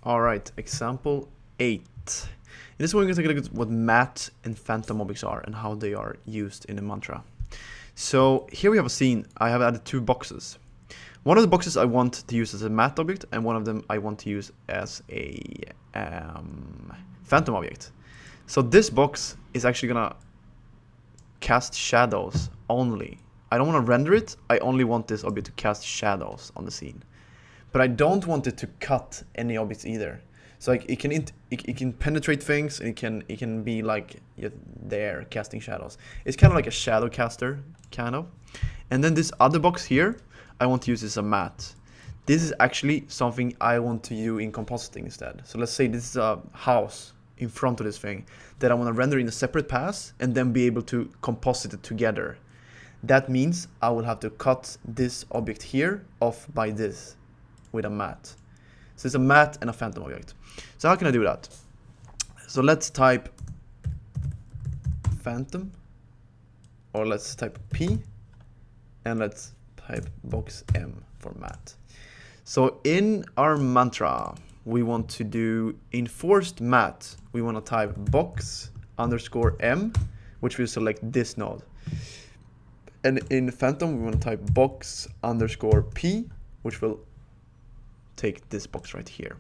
Alright, example 8. In this one, we're going to take a look at what mat and phantom objects are and how they are used in a mantra. So here we have a scene. I have added two boxes. One of the boxes I want to use as a mat object, and one of them I want to use as a phantom object. So this box is actually going to cast shadows only. I don't want to render it. I only want this object to cast shadows on the scene. But I don't want it to cut any objects either. So like it can penetrate things, and it can be like there casting shadows. It's kind of like a shadow caster, kind of. And then this other box here, I want to use as a mat. This is actually something I want to use in compositing instead. So let's say this is a house in front of this thing that I want to render in a separate pass and then be able to composite it together. That means I will have to cut this object here off by this with a mat. So it's a mat and a phantom object. So how can I do that? So let's type phantom, or let's type P, and let's type box M for mat. So in our mantra, we want to do enforced mat. We want to type box underscore M, which will select this node. And in phantom, we want to type box underscore P, which will take this box right here.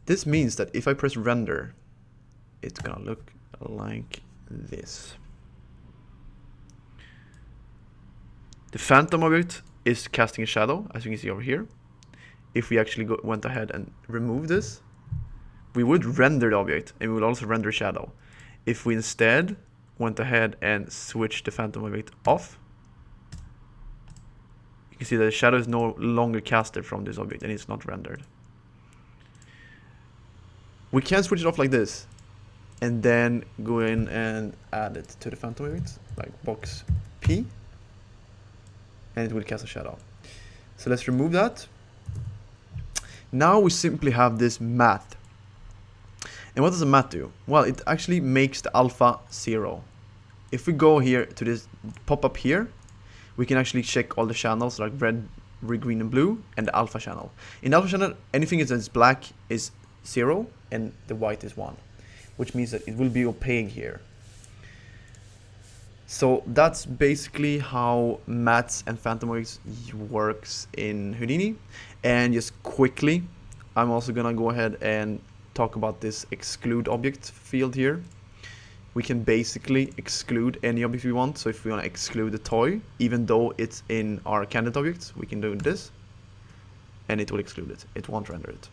This means that if I press render, it's gonna look like this. The phantom object is casting a shadow, as you can see over here. If we actually went ahead and removed this, we would render the object, and we would also render shadow. If we instead went ahead and switched the phantom object off, you can see that the shadow is no longer casted from this object and it's not rendered. We can switch it off like this and then go in and add it to the phantom object, like box P, and it will cast a shadow. So let's remove that. Now we simply have this mat. And what does a mat do? Well, it actually makes the alpha 0. If we go here to this pop-up here, we can actually check all the channels like red, green, and blue, and the alpha channel. In the alpha channel, anything that's black is 0, and the white is 1, which means that it will be opaque here. So that's basically how mats and phantom objects works in Houdini. And just quickly, I'm also gonna go ahead and talk about this exclude object field here. We can basically exclude any object we want. So if we want to exclude the toy, even though it's in our candidate objects, we can do this, and it will exclude it. It won't render it,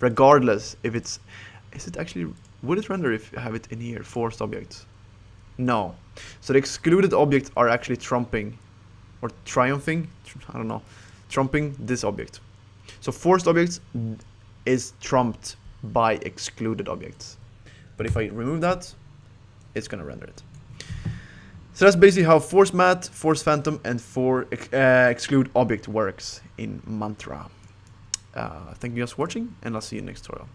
regardless if it's. Is it actually? Would it render if you have it in here? Forced objects? No. So the excluded objects are actually trumping, or triumphing. I don't know, trumping this object. So forced objects is trumped by excluded objects. But if I remove that, it's going to render it. So that's basically how force mat, force phantom, and exclude object works in mantra. Thank you guys for watching, and I'll see you in the next tutorial.